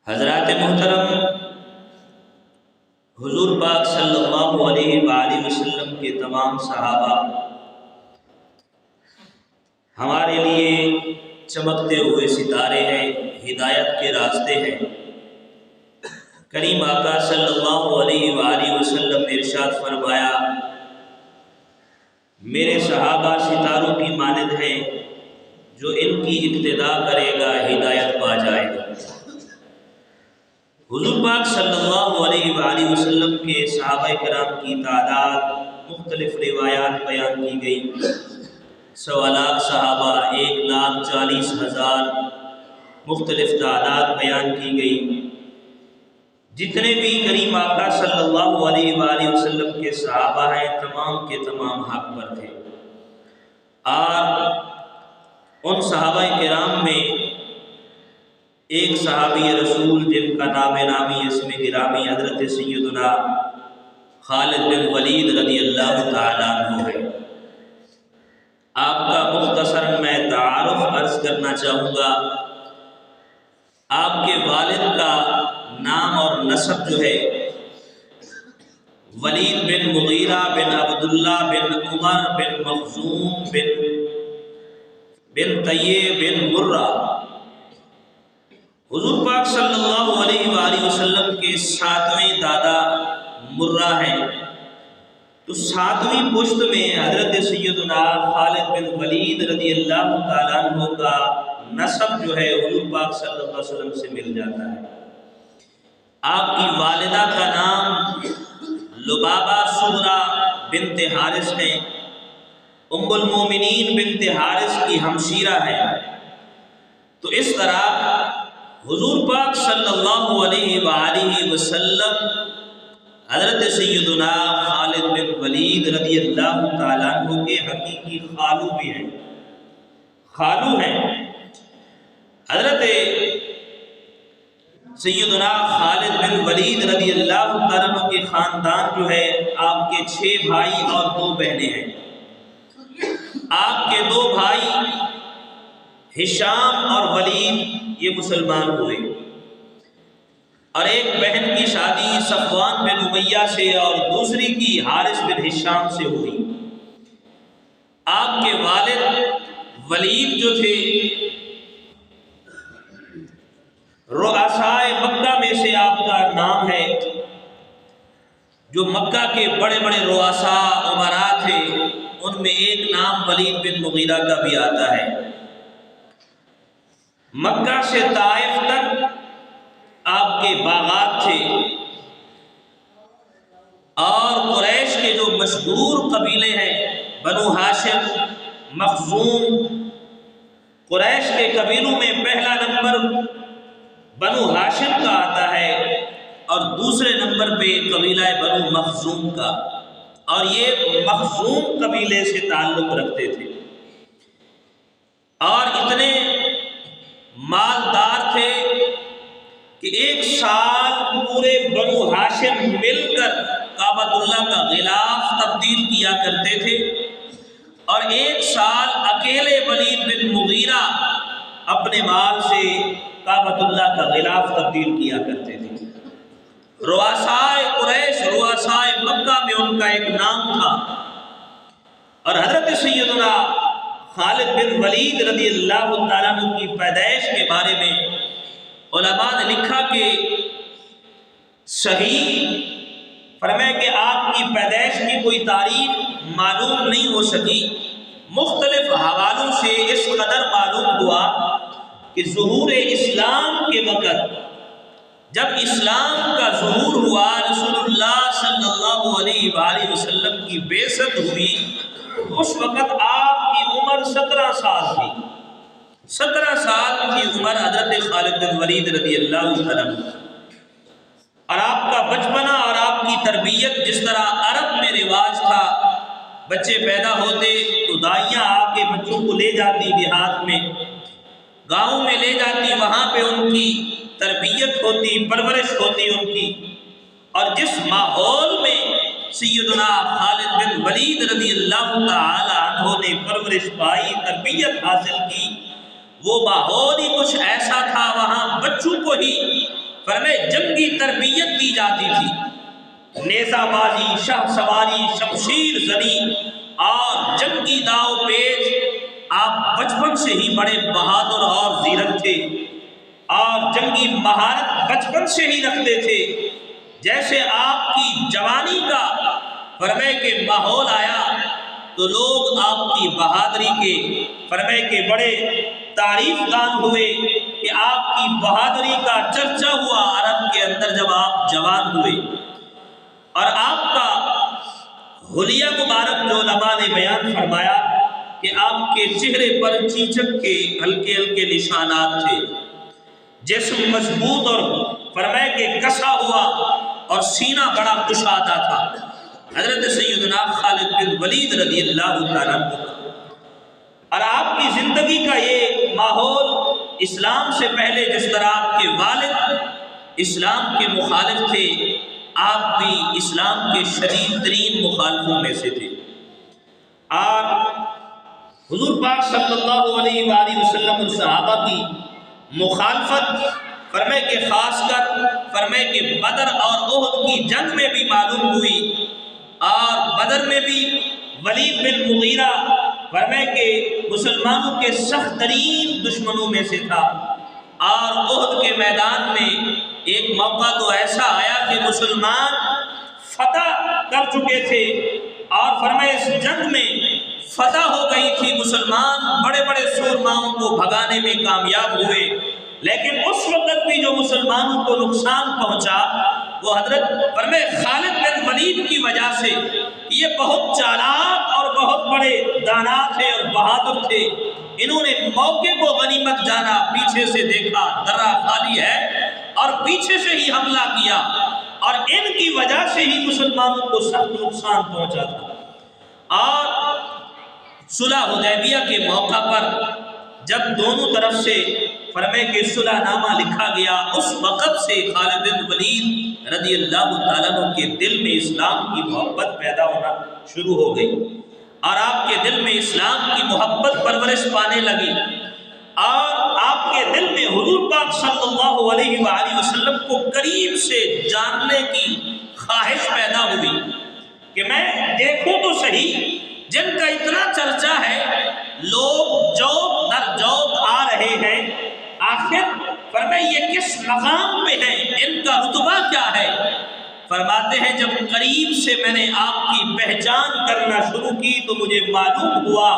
حضرات محترم، حضور پاک صلی اللہ علیہ وآلہ وسلم کے تمام صحابہ ہمارے لیے چمکتے ہوئے ستارے ہیں، ہدایت کے راستے ہیں۔ کریم آقا صلی اللہ علیہ وآلہ وسلم نے ارشاد فرمایا، میرے صحابہ ستاروں کی مانند ہیں، جو ان کی اقتداء کرے گا ہدایت پا جائے گا۔ حضور پاک صلی اللہ علیہ وآلہ وسلم کے صحابہ کرام کی تعداد مختلف روایات بیان کی گئی۔ 1.25 لاکھ صحابہ، 1,40,000 مختلف تعداد بیان کی گئی۔ جتنے بھی کریم آقا صلی اللہ علیہ وآلہ وسلم کے صحابہ ہیں، تمام کے تمام حق پر تھے۔ اور ان صحابہ کرام میں ایک صحابی رسول جن کا نام نامی اسم گرامی حضرت سیدنا خالد بن ولید رضی اللہ تعالیٰ عنہ ہے۔ آپ کا مختصر میں تعارف عرض کرنا چاہوں گا۔ آپ کے والد کا نام اور نسب جو ہے ولید بن مغیرہ بن عبداللہ بن عمر بن مخزوم بن طیب بن مرہ۔ حضور پاک صلی اللہ علیہ وآلہ وسلم کے 7ویں دادا مرہ ہیں، تو 7ویں پشت میں حضرت سیدنا خالد بن ولید رضی اللہ تعالیٰ عنہ کا نسب جو ہے حضور پاک صلی اللہ علیہ وسلم سے مل جاتا ہے۔ آپ کی والدہ کا نام لبابہ صغرا بنت حارث ہے، ام المومنین بنت حارث کی ہمشیرہ ہے۔ تو اس طرح حضور پاک صلی اللہ علیہ وآلہ وسلم حضرت سیدنا خالد بن ولید رضی اللہ تعالیٰ عنہ کے حقیقی خالو بھی ہیں، خالو ہیں۔ حضرت سیدنا خالد بن ولید رضی اللہ تعالیٰ عنہ کے خاندان جو ہے، آپ کے 6 بھائی اور 2 بہنیں ہیں۔ آپ کے 2 بھائی ہشام اور ولید یہ مسلمان ہوئے، اور ایک بہن کی شادی صفوان بن امیہ سے اور دوسری کی حارث بن ہشام سے ہوئی۔ آپ کے والد ولید جو تھے رؤسائے مکہ میں سے آپ کا نام ہے، جو مکہ کے بڑے بڑے رؤساء امراء تھے، ان میں ایک نام ولید بن مغیرہ کا بھی آتا ہے۔ مکہ سے طائف تک آپ کے باغات تھے، اور قریش کے جو مشہور قبیلے ہیں بنو ہاشم، مخزوم، قریش کے قبیلوں میں پہلا نمبر بنو ہاشم کا آتا ہے، اور دوسرے نمبر پہ قبیلہ بنو مخزوم کا، اور یہ مخزوم قبیلے سے تعلق رکھتے تھے، اور اتنے مالدار تھے کہ ایک سال پورے بنو ہاشم مل کر کعبۃ اللہ کا غلاف تبدیل کیا کرتے تھے، اور ایک سال اکیلے ولید بن مغیرہ اپنے مال سے کعبۃ اللہ کا غلاف تبدیل کیا کرتے تھے۔ رؤسائے قریش، رؤسائے مکہ میں ان کا ایک نام تھا۔ اور حضرت سیدنا خالد بن ولید رضی اللہ تعالیٰ عنہ کی پیدائش کے بارے میں علماء نے لکھا کہ صحیح فرمائے کہ آپ کی پیدائش کی کوئی تاریخ معلوم نہیں ہو سکی۔ مختلف حوالوں سے اس قدر معلوم ہوا کہ ظہور اسلام کے وقت جب اسلام کا ظہور ہوا، رسول اللہ صلی اللہ علیہ وآلہ وسلم کی بعثت ہوئی، اس وقت آپ کی عمر 17 سال تھی۔ 17 سال کی عمر حضرت خالد بن ولید رضی اللہ عنہ، اور آپ کا بچپنا اور آپ کی تربیت جس طرح عرب میں رواج تھا، بچے پیدا ہوتے تو دائیاں آ کے بچوں کو لے جاتی، دیہات میں گاؤں میں لے جاتی، وہاں پہ ان کی تربیت ہوتی، پرورش ہوتی ان کی، اور جس ماحول میں سیدنا خالد بن ولید رضی اللہ تعالی عنہ نے پرورش پائی، تربیت حاصل کی، وہ ماحول ہی کچھ ایسا تھا، وہاں بچوں کو ہی فرمائے جنگی تربیت دی جاتی تھی، نیزہ بازی، شاہ سواری، شمشیر زنی اور جنگی داؤ پیچ۔ آپ بچپن سے ہی بڑے بہادر اور زیرک تھے اور جنگی مہارت بچپن سے ہی رکھتے تھے۔ جیسے آپ کی جوانی کا فرمائے کہ ماحول آیا تو لوگ آپ کی بہادری کے فرمائے کہ بڑے تعریف کان ہوئے کہ آپ کی بہادری کا چرچا ہوا عرب کے اندر جب آپ جوان ہوئے۔ اور آپ کا حلیہ مبارک جو علماء نے بیان فرمایا کہ آپ کے چہرے پر چیچک کے ہلکے ہلکے نشانات تھے، جسم مضبوط اور فرمائے کہ کسا ہوا اور سینہ بڑا کشادہ تھا۔ حضرت سیدنا خالد بن ولید رضی اللہ تعالیٰ عنہ اور آپ کی زندگی کا یہ ماحول اسلام سے پہلے جس طرح آپ کے والد اسلام کے مخالف تھے، آپ بھی اسلام کے شدید ترین مخالفوں میں سے تھے۔ اور حضور پاک صلی اللہ علیہ وآلہ وسلم اور صحابہ کی مخالفت فرمائے کہ خاص کر فرمائے کہ بدر اور احد کی جنگ میں بھی معلوم ہوئی، اور بدر میں بھی ولید بن مغیرہ فرمائے کہ مسلمانوں کے سخت ترین دشمنوں میں سے تھا۔ اور احد کے میدان میں ایک موقع تو ایسا آیا کہ مسلمان فتح کر چکے تھے اور فرمائے اس جنگ میں فتح ہو گئی تھی، مسلمان بڑے بڑے سورماؤں کو بھگانے میں کامیاب ہوئے، لیکن اس وقت بھی جو مسلمانوں کو نقصان پہنچا وہ حضرت فرمائے خالد بن ولید کی وجہ سے۔ یہ بہت چالاک اور بہت بڑے دانا تھے اور بہادر تھے، انہوں نے موقع کو غنیمت جانا، پیچھے سے دیکھا درہ خالی ہے اور پیچھے سے ہی حملہ کیا، اور ان کی وجہ سے ہی مسلمانوں کو سخت نقصان پہنچا تھا۔ اور صلح حدیبیہ کے موقع پر جب دونوں طرف سے فرمائے کہ صلح نامہ لکھا گیا، اس وقت سے خالد بن ولید رضی اللہ تعالیٰ عنہ کے دل میں اسلام کی محبت پیدا ہونا شروع ہو گئی، اور آپ کے دل میں اسلام کی محبت پرورش پانے لگی، اور آپ کے دل میں حضور پاک صلی اللہ علیہ وآلہ وسلم کو قریب سے جاننے کی خواہش پیدا ہوئی کہ میں دیکھوں تو صحیح، جن کا اتنا چرچا ہے، لوگ جوب در جوب آ رہے ہیں، آخر فرمائے یہ کس مقام پہ ہیں، ان کا رتبہ کیا ہے؟ فرماتے ہیں جب قریب سے میں نے آپ کی پہچان کرنا شروع کی تو مجھے معلوم ہوا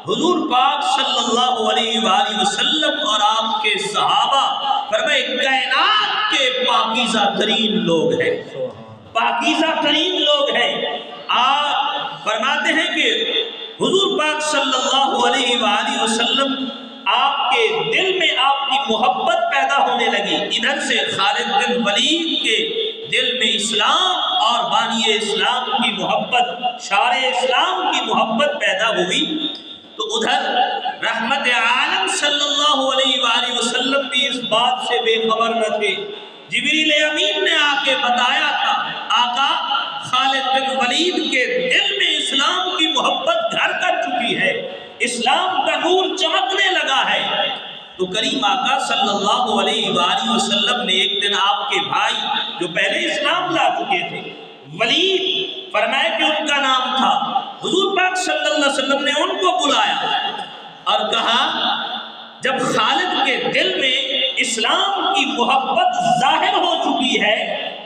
حضور پاک صلی اللہ علیہ وآلہ وسلم اور آپ کے صحابہ فرمائے کائنات کے پاکیزہ ترین لوگ ہیں، پاکیزہ ترین لوگ ہیں۔ آپ فرماتے ہیں کہ حضور پاک صلی اللہ علیہ وآلہ وسلم آپ کے دل میں آپ کی محبت پیدا ہونے لگی، ادھر سے خالد بن ولید کے دل میں اسلام اور بانی اسلام کی محبت، شار اسلام کی محبت پیدا ہوئی، تو ادھر رحمت عالم صلی اللہ علیہ وآلہ وسلم بھی اس بات سے بے خبر نہ تھے۔ جبریل امین نے آ کے بتایا تھا آقا خالد بن ولید کے دل میں اسلام کی محبت گھر کر چکی ہے، اسلام کا نور چمکنے لگا ہے۔ تو کریم آقا صلی اللہ علیہ وآلہ وسلم نے ایک دن آپ کے بھائی جو پہلے اسلام لا چکے تھے، ولید فرمایا کہ ان کا نام تھا، حضور پاک صلی اللہ علیہ وسلم نے ان کو بلایا اور کہا جب خالد کے دل میں اسلام کی محبت ظاہر ہو چکی ہے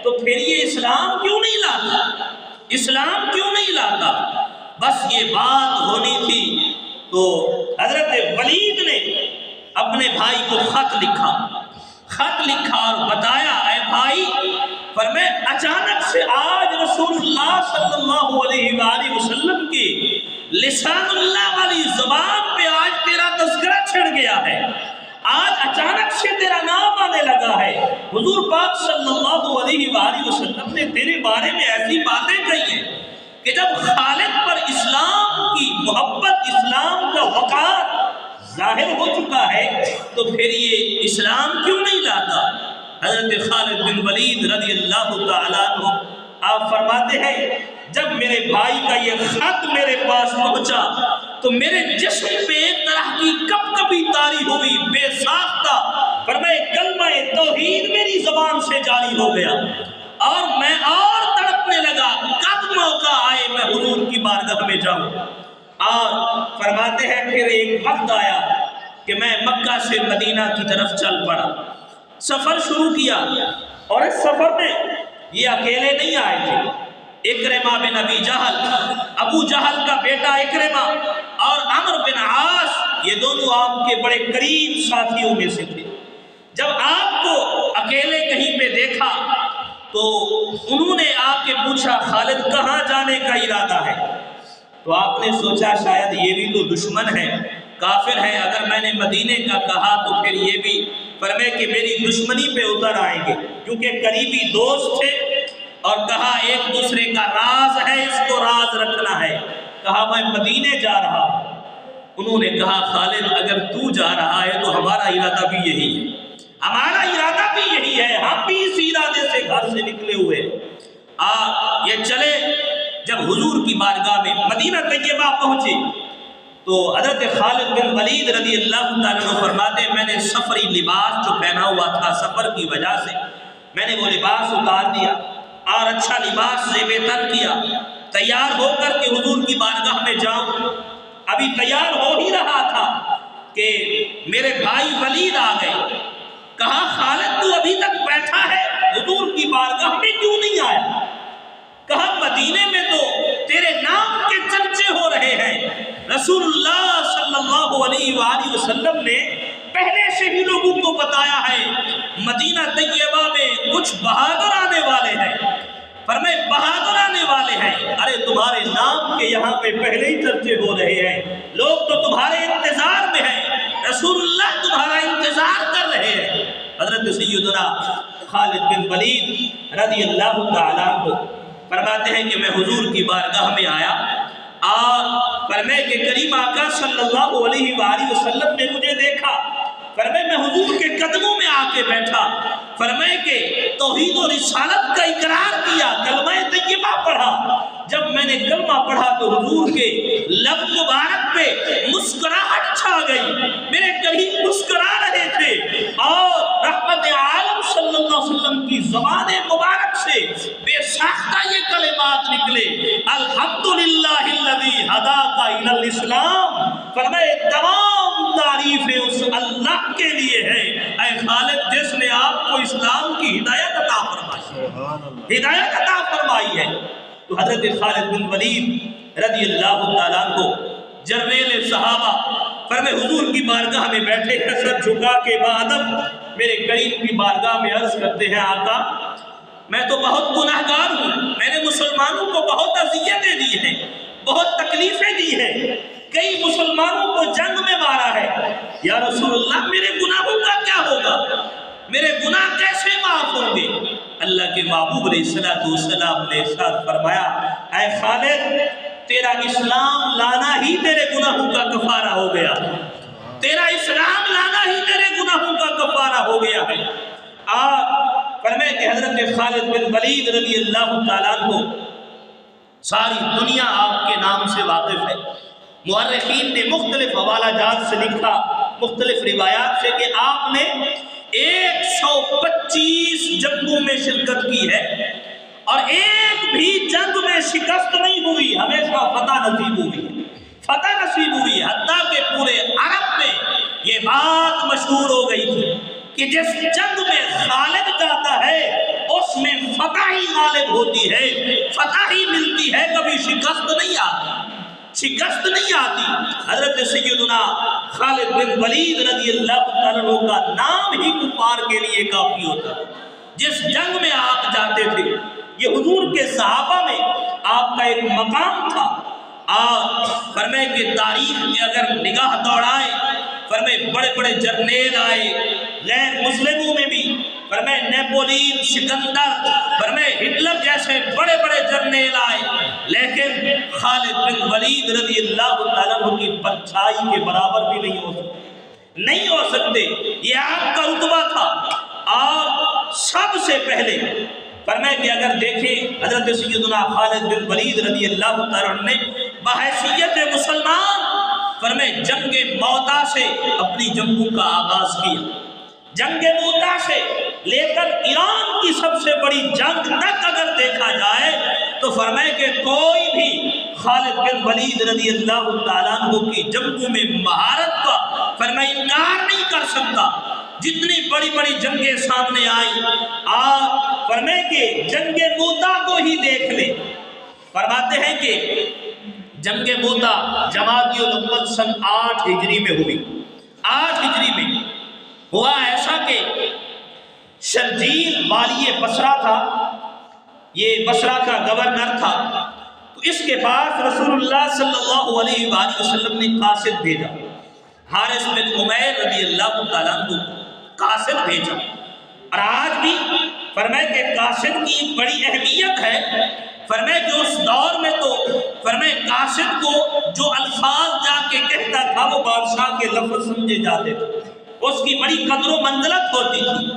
تو پھر یہ اسلام کیوں نہیں لاتا، اسلام کیوں نہیں لاتا؟ بس یہ بات ہونی تھی۔ تو حضرت ولید نے اپنے بھائی کو خط لکھا اور بتایا اے بھائی، فرمائے اچانک سے آج رسول اللہ صلی اللہ علیہ وآلہ وسلم کی لسان اللہ والی زبان پہ آج تیرا تذکرہ چھڑ گیا ہے، آج اچانک سے تیرا نام آنے لگا ہے، حضور پاک صلی اللہ علیہ وآلہ وسلم نے تیرے بارے میں ایسی باتیں کہی ہیں کہ جب خالد پر اسلام کی محبت، اسلام کا وقار ظاہر ہو چکا ہے تو پھر یہ اسلام کیوں نہیں لاتا؟ حضرت خالد بن ولید رضی اللہ تعالیٰ عنہ آپ فرماتے ہیں جب میرے بھائی کا یہ خط میرے پاس پہنچا تو میرے جسم پہ ایک طرح کی کپ کپی طاری ہوئی، بے ساختہ فرمائے کلمہ توحید میری زبان سے سے جاری ہو گیا اور میں اور تڑپنے لگا کب موقع آئے میں حضور کی بارگاہ میں جاؤں۔ اور فرماتے ہیں پھر ایک وقت آیا کہ میں مکہ سے مدینہ کی طرف چل پڑا، سفر شروع کیا، اور اس سفر میں یہ اکیلے نہیں آئے تھے، اکرمہ بن ابی جہل، ابو جہل کا بیٹا اکرمہ، اور عمرو بن عاص، یہ دونوں آپ کے بڑے قریب ساتھیوں میں سے تھے۔ جب آپ کو اکیلے کہیں پہ دیکھا تو انہوں نے آ کے پوچھا خالد کہاں جانے کا ارادہ ہے؟ تو آپ نے سوچا شاید یہ بھی تو دشمن ہے، کافر ہے، اگر میں نے مدینے کا کہا تو پھر یہ بھی فرمائے کہ میری دشمنی پہ اتر آئیں گے، کیونکہ قریبی دوست تھے، اور کہا ایک دوسرے کا راز ہے، اس کو راز رکھنا ہے۔ کہا میں مدینے جا رہا ہوں۔ انہوں نے کہا خالد اگر تو جا رہا ہے تو ہمارا ارادہ بھی یہی ہے، ہمارا ارادہ بھی یہی ہے، ہم بھی اس ارادے سے گھر سے نکلے ہوئے۔ یہ چلے، جب حضور کی بارگاہ میں مدینہ طیبہ پہنچے تو حضرت خالد بن ولید رضی اللہ تعالیٰ عنہ فرماتے ہیں میں نے سفری لباس جو پہنا ہوا تھا سفر کی وجہ سے میں نے وہ لباس اتار دیا اور اچھا لباس زیب تن کیا، تیار ہو کر کے حضور کی بارگاہ میں جاؤں۔ ابھی تیار ہو ہی رہا تھا کہ میرے بھائی ولید آ گئے۔ کہا خالد تو ابھی تک بیٹھا ہے، حضور کی بارگاہ میں کیوں نہیں آیا؟ کہا مدینے میں تو تیرے نام کے چرچے ہو رہے ہیں، رسول اللہ صلی اللہ علیہ وآلہ وسلم نے پہلے سے ہی لوگوں کو بتایا ہے مدینہ طیبہ میں کچھ بہادر آنے والے ہیں۔ فرمائے بہادر آنے والے ہیں، ارے تمہارے نام کے یہاں پہ پہلے ہی چرچے ہو رہے ہیں، لوگ تو تمہارے انتظار میں ہیں، رسول اللہ تمہارا انتظار کر رہے ہیں۔ حضرت سیدنا خالد بن ولید رضی اللہ تعالیٰ عنہ فرماتے ہیں کہ میں حضور کی بارگاہ میں آیا اور فرمائے کہ کریم آقا صلی اللہ علیہ وآلہ وسلم نے مجھے دیکھا، فرمائے میں حضور کے قدموں میں آ کے بیٹھا، فرمائے کہ توحید و رسالت کا اقرار کیا، کلمہ طیبہ پڑھا۔ جب میں نے کلمہ پڑھا تو حضور کے لب مبارک پہ مسکراہٹ چھا گئی، میرے قریب مسکرا رہے تھے، اور رحمت عالم صلی اللہ علیہ وسلم کی زبان مبارک سے بے ساختہ یہ کلمات نکلے، الحمدللہ الذی ہداک الی الاسلام۔ فرمائے تمام تعریفیں اس اللہ کے لیے ہے، اے خالد جس نے آپ کو اسلام کی ہدایت عطا فرمائی، ہدایت عطا فرمائی ہے۔ تو حضرت خالد بن ولید رضی اللہ تعالیٰ عنہ جرنیل صحابہ فرمائے حضور کی بارگاہ میں بیٹھے ہیں، سر جھکا کے بادب میرے قریب کی بارگاہ میں عرض کرتے ہیں آقا میں تو بہت گناہگار ہوں، میں نے مسلمانوں کو بہت اذیتیں دی ہیں، بہت تکلیفیں دی ہیں، کئی مسلمانوں کو جنگ میں مارا ہے، یا رسول اللہ میرے گناہوں کا کیا ہوگا، میرے گناہ کیسے معاف ہوں گے؟ اللہ کے محبوب علیہ السلام نے ارشاد فرمایا اے خالد تیرا اسلام لانا ہی میرے گناہوں کا کفارہ ہو گیا، تیرا اسلام لانا ہی میرے گناہوں کا کفارہ ہو گیا ہے۔ آپ فرمائے کہ حضرت خالد بن ولید رضی اللہ تعالیٰ عنہ ساری دنیا آپ کے نام سے واقف ہے، مورخین نے مختلف حوالہ جات سے لکھا، مختلف روایات سے کہ آپ نے 125 جنگوں میں شرکت کی ہے اور ایک بھی جنگ میں شکست نہیں ہوئی، ہمیشہ فتح نصیب ہوئی ہے، فتح نصیب ہوئی ہے، حتیٰ کہ پورے عرب میں یہ بات مشہور ہو گئی تھی کہ جس جنگ میں خالد جاتا ہے اس میں فتح ہی غالب ہوتی ہے، فتح ہی ملتی ہے، کبھی شکست نہیں آتی، شکست نہیں آتی۔ حضرت سیدنا خالد بن ولید رضی اللہ عنہ کا نام ہی کفار کے لیے کافی ہوتا ہے، جس جنگ میں آپ جاتے تھے یہ حضور کے صحابہ میں آپ کا ایک مقام تھا۔ اور فرمائے کہ تاریخ میں اگر نگاہ دوڑائے فرمائے بڑے بڑے جرنیل آئے غیر مسلموں میں بھی، فرمائے نیپولین، سکندر، فرمائے ہٹلر جیسے بڑے بڑے جرنیل آئے، لیکن خالد بن ولید رضی اللہ تعالیٰ عنہ کی پرچھائی کے برابر بھی نہیں ہو سکتے، یہ آپ کا رتبہ تھا۔ اور سب سے پہلے فرمائے کہ اگر دیکھیں حضرت سیدنا خالد بن ولید رضی اللہ تعالیٰ عنہ نے بحیثیت مسلمان فرمائے جنگ موتا سے اپنی جنگوں کا آغاز کیا، جنگ موتا سے لیکن ایران کی سب سے بڑی جنگ تک اگر دیکھا جائے تو فرمائے کہ کوئی بھی خالد بن ولید رضی اللہ تعالیٰ عنہ کی جنگوں میں مہارت کا فرمائے انکار نہیں کر سکتا۔ جتنی بڑی بڑی جنگیں سامنے آئیں، آپ فرمائے کہ جنگ موتا کو ہی دیکھ لیں۔ فرماتے ہیں کہ جنگ موتا جمادی الاول سن 8 ہجری میں ہوئی۔ 8 ہجری میں ہوا ایسا کہ شرجیل والی بصرہ تھا، یہ بصرہ کا گورنر تھا، تو اس کے پاس رسول اللہ صلی اللہ علیہ وآلہ وسلم نے قاصد بھیجا، حارث بن عمیر رضی اللہ تعالیٰ عنہ قاصد بھیجا۔ اور آج بھی فرمائے کہ قاصد کی ایک بڑی اہمیت ہے۔ فرمائے کہ اس دور میں تو فرمائے قاصد کو جو الفاظ جا کے کہتا تھا وہ بادشاہ کے لفظ سمجھے جاتے تھے، اس کی بڑی قدر و منزلت ہوتی تھی۔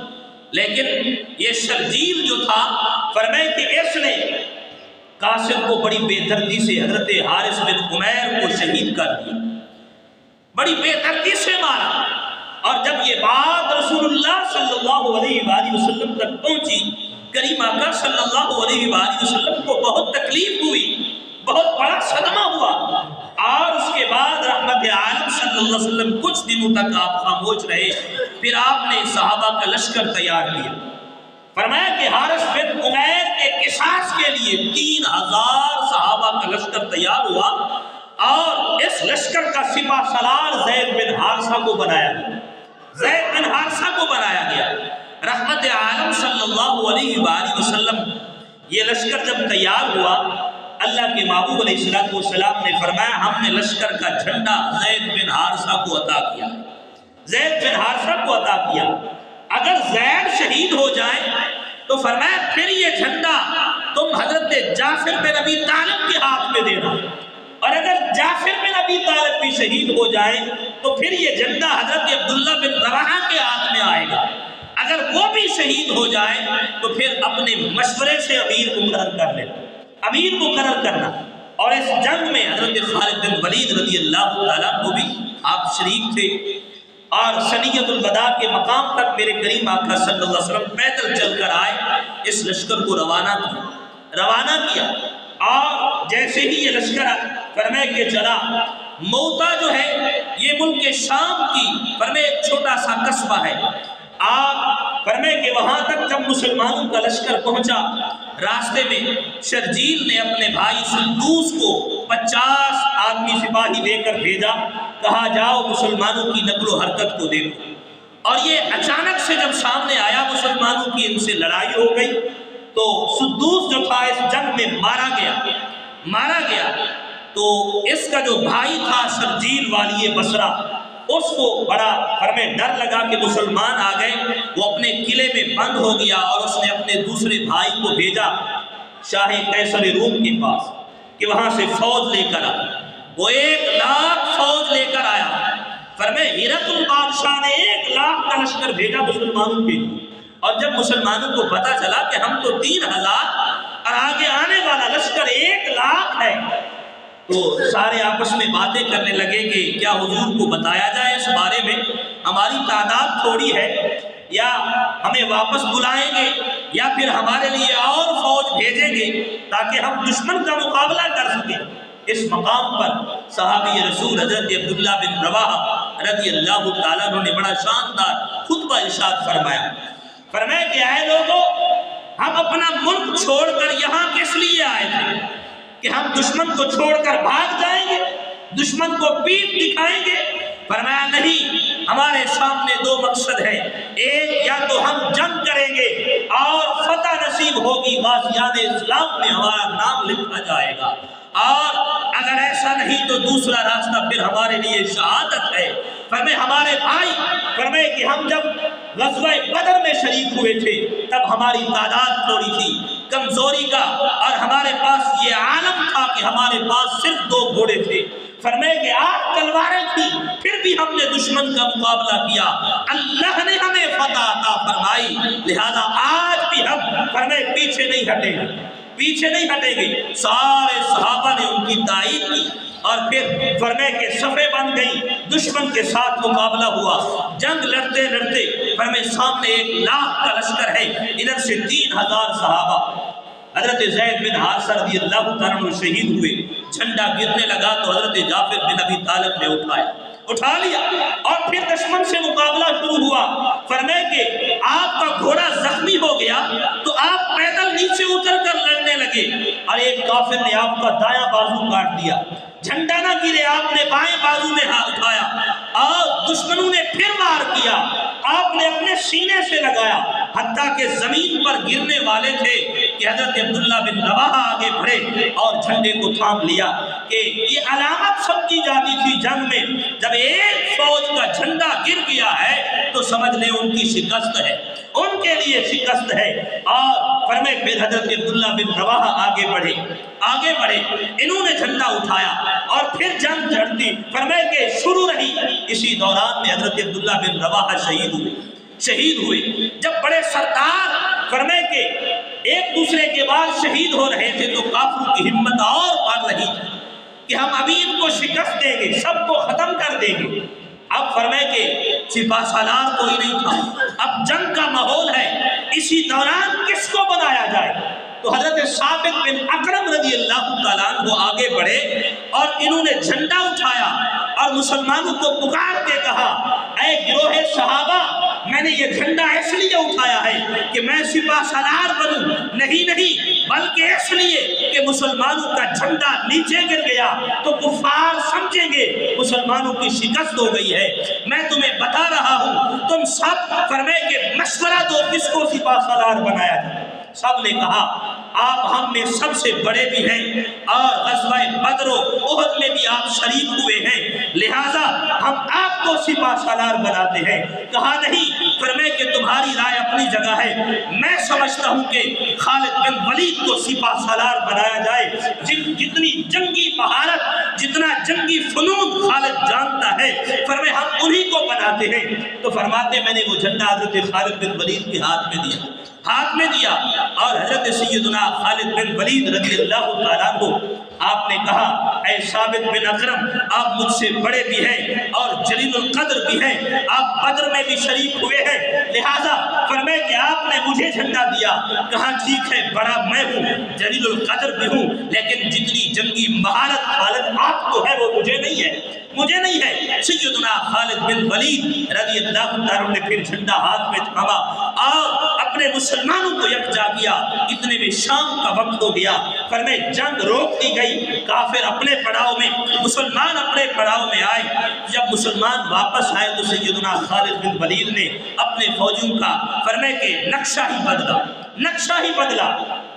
لیکن یہ شرجیل جو تھا فرمائے کہ اس نے قاصد کو بڑی بے دردی سے حضرت حارث بن عمیر کو شہید کر دیا، بڑی بے دردی سے مارا۔ اور جب یہ بات رسول اللہ صلی اللہ علیہ وآلہ وسلم تک پہنچی، کریم آقا صلی اللہ علیہ وآلہ وسلم کو بہت تکلیف ہوئی، بہت بڑا صدمہ ہوا۔ اور اس کے بعد رحمت عالم صلی اللہ علیہ وسلم کچھ دنوں تک آپ خاموش رہے، پھر آپ نے صحابہ کا لشکر تیار کیا۔ فرمایا کہ حارث بن عمیر کے قصاص کے لیے 3000 صحابہ کا لشکر تیار ہوا، اور اس لشکر کا سپہ سالار زید بن حارثہ کو بنایا گیا، زید بن حارثہ کو بنایا گیا۔ رحمت عالم صلی اللہ علیہ وآلہ وسلم یہ لشکر جب تیار ہوا، اللہ کے محبوب علیہ السلام نے فرمایا ہم نے لشکر کا جھنڈا زید بن حارثہ کو عطا کیا، زید بن حارثہ کو عطا کیا۔ اگر زید شہید ہو جائے تو فرمایا پھر یہ جھنڈا تم حضرت جعفر بن ابی طالب کے ہاتھ میں دینا، اور اگر جعفر بن ابی طالب بھی شہید ہو جائے تو پھر یہ جھنڈا حضرت عبداللہ بن رواحہ کے ہاتھ میں آئے گا۔ اگر وہ بھی شہید ہو جائے تو پھر اپنے مشورے سے امیر مقرر کر لینا، امیر مقرر کرنا۔ اور اس جنگ میں حضرت خالد بن ولید رضی اللہ تعالیٰ کو بھی آپ شریک تھے، اور سنیت الوداع کے مقام تک میرے کریم آقا صلی اللہ علیہ وسلم پیدل چل کر آئے، اس لشکر کو روانہ کیا۔ اور جیسے ہی یہ لشکر فرمائے کہ چلا، موتا جو ہے یہ ملک شام کی فرمائے ایک چھوٹا سا قصبہ ہے۔ آپ فرمائے کہ وہاں تک جب مسلمانوں کا لشکر پہنچا، راستے میں شرجیل نے اپنے بھائی سدوس کو 50 آدمی سپاہی لے کر بھیجا، کہا جاؤ مسلمانوں کی نقل و حرکت کو دیکھو۔ اور یہ اچانک سے جب سامنے آیا مسلمانوں کی ان سے لڑائی ہو گئی، تو سدوس جو تھا اس جنگ میں مارا گیا۔ تو اس کا جو بھائی تھا شرجیل والی بصرہ، اس کو بڑا فرمائے ڈر لگا کہ مسلمان آ گئے، وہ اپنے قلعے میں بند ہو گیا، اور اس نے اپنے دوسرے بھائی کو بھیجا شاہ قیصر روم کے پاس کہ وہاں سے فوج لے کر آ۔ وہ 1,00,000 فوج لے کر آیا۔ فرمائے ہرقل بادشاہ نے 1,00,000 کا لشکر بھیجا مسلمانوں کے لیے، اور جب مسلمانوں کو پتا چلا کہ ہم تو 3,000 اور آگے آنے والا لشکر 1,00,000 ہے، تو سارے آپس میں باتیں کرنے لگے کہ کیا حضور کو بتایا جائے اس بارے میں، ہماری تعداد تھوڑی ہے، یا ہمیں واپس بلائیں گے یا پھر ہمارے لیے اور فوج بھیجیں گے تاکہ ہم دشمن کا مقابلہ کر سکیں۔ اس مقام پر صحابی رسول حضرت عبداللہ بن رواحہ رضی اللہ تعالیٰ عنہ نے بڑا شاندار خطبہ ارشاد فرمایا کہ اے لوگوں، ہم اپنا ملک چھوڑ کر یہاں کس لیے آئے تھے؟ کہ ہم دشمن کو چھوڑ کر بھاگ جائیں گے، دشمن کو پیٹھ دکھائیں گے؟ فرمایا نہیں، ہمارے سامنے 2 مقصد ہیں، ایک یا تو ہم جنگ کریں گے اور فتح نصیب ہوگی، غازیان اسلام میں ہمارا نام لکھا جائے گا، اور اگر ایسا نہیں تو دوسرا راستہ پھر ہمارے لیے شہادت ہے۔ فرمائے ہمارے بھائی، فرمائے کہ ہم جب غزوہ بدر میں شریک ہوئے تھے تب ہماری تعداد تھوڑی تھی، کمزوری کا، اور ہمارے پاس یہ عالم تھا کہ ہمارے پاس صرف 2 گھوڑے تھے۔ فرمائے کہ 8 تلواریں تھی، پھر بھی ہم نے دشمن کا مقابلہ کیا، اللہ نے ہمیں فتح عطا فرمائی، لہذا آج بھی ہم فرمائے پیچھے نہیں ہٹیں گے۔ سارے صحابہ نے ان کی تائید کی۔ اور پھر فرمائے کہ صفیں بن گئی، دشمن کے ساتھ مقابلہ ہوا، جنگ لڑتے لڑتے فرمائے سامنے 1,00,000 کا لشکر ہے، ادھر سے 3,000 صحابہ۔ حضرت زید بن حارثہ رضی اللہ تعالیٰ عنہ شہید ہوئے، جھنڈا گرنے لگا تو حضرت جعفر بن ابی طالب نے اٹھا لیا اور پھر دشمن سے مقابلہ شروع ہوا۔ فرمائے کہ آپ کا گھوڑا زخمی ہو گیا تو آپ پیدل نیچے اتر کر لڑنے لگے اور ایک کافر نے آپ کا دایاں بازو کاٹ دیا، جھنڈا نہ گرے، آپ نے بائیں بازو میں ہاتھ اٹھایا اور دشمنوں نے پھر وار کیا، آپ نے اپنے سینے سے لگایا، حتیٰ کہ زمین پر گرنے والے تھے کہ حضرت عبداللہ بن رواحہ آگے بڑھے اور جھنڈے کو تھام لیا کہ یہ علامت سب کی جاتی تھی جنگ میں، جب ایک فوج کا جھنڈا گر گیا ہے تو سمجھ لیں ان کی شکست ہے، ان کے لیے شکست ہے۔ اور فرمائے پھر حضرت عبداللہ بن رواحہ آگے بڑھے، انہوں نے جھنڈا اٹھایا اور پھر جنگ جڑتی فرمائے کہ شروع رہی۔ اسی دوران میں حضرت عبداللہ بن رواحہ شہید ہوئے۔ جب بڑے سردار فرمائے کہ ایک دوسرے کے بعد شہید ہو رہے تھے تو کافروں کی ہمت اور بڑھ رہی تھی کہ ہم ابھی ان کو شکست دیں گے، سب کو ختم کر دیں گے۔ اب فرمائے کہ سپاہ سالار کوئی نہیں تھا، اب جنگ کا ماحول ہے، اسی دوران کس کو بنایا جائے؟ تو حضرت ثابت بن اکرم رضی اللہ تعالیٰ عنہ آگے بڑھے اور انہوں نے جھنڈا اٹھایا اور مسلمانوں کو پکار کے کہا، اے گروہ صحابہ، میں نے یہ جھنڈا اس لیے اٹھایا ہے کہ میں سپاہ سالار بنوں، نہیں بلکہ اس لیے کہ مسلمانوں کا جھنڈا نیچے گر گیا تو کفار سمجھیں گے مسلمانوں کی شکست ہو گئی ہے۔ میں تمہیں بتا رہا ہوں، تم سب فرمائے کہ مشورہ دو کس کو سپاہ سالار بنایا جائے۔ سب نے کہا آپ ہم میں سب سے بڑے بھی ہیں اور غزوہ بدر و احد میں بھی آپ شریک ہوئے ہیں، لہٰذا ہم آپ کو سپاہ سالار بناتے ہیں۔ کہا نہیں، فرمائے کہ تمہاری رائے اپنی جگہ ہے، میں سمجھتا ہوں کہ خالد بن ولید کو سپاہ سالار بنایا جائے، جتنی جنگی مہارت، جتنا جنگی فنون خالد جانتا ہے، فرمائے ہم انہی کو بناتے ہیں۔ تو فرماتے میں نے وہ جھنڈا حضرت خالد بن ولید کے ہاتھ میں دیا اور حضرت سیدنا خالد بن ولید رضی اللہ تعالیٰ عنہ آپ نے کہا، اے ثابت بن اکرم، آپ مجھ سے بڑے بھی ہیں اور جلیل القدر بھی ہیں، آپ بدر میں بھی شریک ہوئے ہیں، لہٰذا فرمائے کہ آپ نے مجھے جھنڈا دیا۔ کہا ٹھیک ہے، بڑا میں ہوں، جلیل القدر بھی ہوں، لیکن جتنی جنگی مہارت خالد آپ کو ہے وہ مجھے نہیں ہے۔ سیدنا خالد بن ولید رضی اللہ تعالیٰ نے پھر جھنڈا ہاتھ میں تھاما اور اپنے مسلمانوں کو یکجا کیا۔ اتنے میں شام کا وقت ہو گیا، فرمائے جنگ روک دی گئی، کافر اپنے پڑاؤ میں، مسلمان اپنے پڑاؤ میں آئے۔ جب مسلمان واپس آئے تو سیدنا خالد بن ولید نے اپنے فوجیوں کا فرمائے کہ نقشہ ہی بدلا،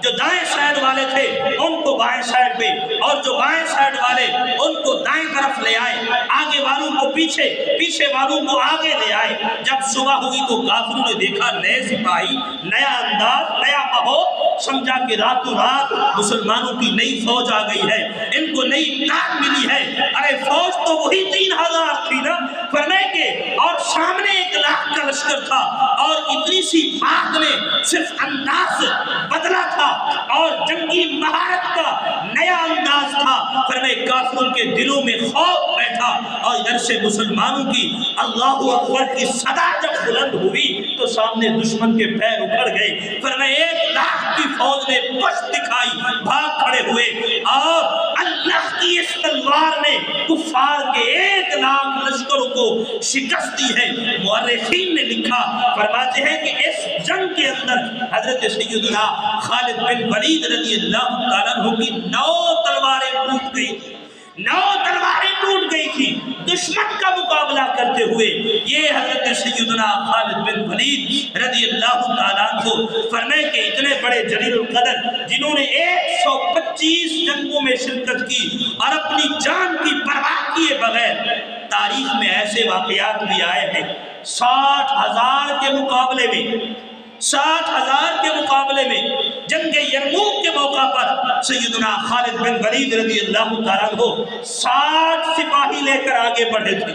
جو دائیں سائیڈ والے تھے ان کو بائیں سائیڈ پہ اور جو بائیں سائیڈ والے ان کو دائیں طرف لے آئے، آگے والوں کو پیچھے والوں کو آگے لے آئے۔ جب صبح ہوئی تو کافروں نے دیکھا نئے سپاہی، نیا انداز، نیا ماحول، سمجھا کہ راتوں رات مسلمانوں کی نئی فوج آ گئی ہے، ان کو نئی اطلاع ملی ہے۔ ارے فوج تو وہی 3,000 تھی نا، فرمائے کہ اور سامنے 1,00,000 کا لشکر تھا اور اتنی سی بات نے صرف انداز بدلا تھا اور جنگی مہارت کا نیا انداز تھا۔ فرمائے کافروں کے دلوں میں خوف بیٹھا اور ادھر سے مسلمانوں کی اللہ اکبر کی صدا جب بلند ہوئی تو سامنے دشمن کے پیر اکھڑ گئے۔ فرمائے 1,00,000 کی فوج نے پشت دکھائی، بھاگ کھڑے ہوئے اور اللہ کی اس تلوار نے کفار کے 1,00,000 لشکروں کو شکست دی ہے۔ مورخین نے لکھا، فرماتے ہیں کہ اس جنگ کے اندر حضرت سیدنا خالد بن ولید رضی اللہ تعالیٰ عنہ کی 9 تلواریں ٹوٹ گئی تھی دشمن کا مقابلہ کرتے ہوئے۔ یہ حضرت سیدنا خالد بن ولید رضی اللہ تعالیٰ عنہ فرمائے کہ اتنے بڑے جلیل القدر جنہوں نے 125 جنگوں میں شرکت کی اور اپنی جان کی پرواہ کیے بغیر، تاریخ میں ایسے واقعات بھی آئے ہیں 60,000 کے مقابلے میں جنگ یرموک کے موقع پر سیدنا خالد بن ولید رضی اللہ تعالیٰ عنہ 60 سپاہی لے کر آگے بڑھے تھے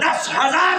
10,000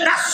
10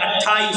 28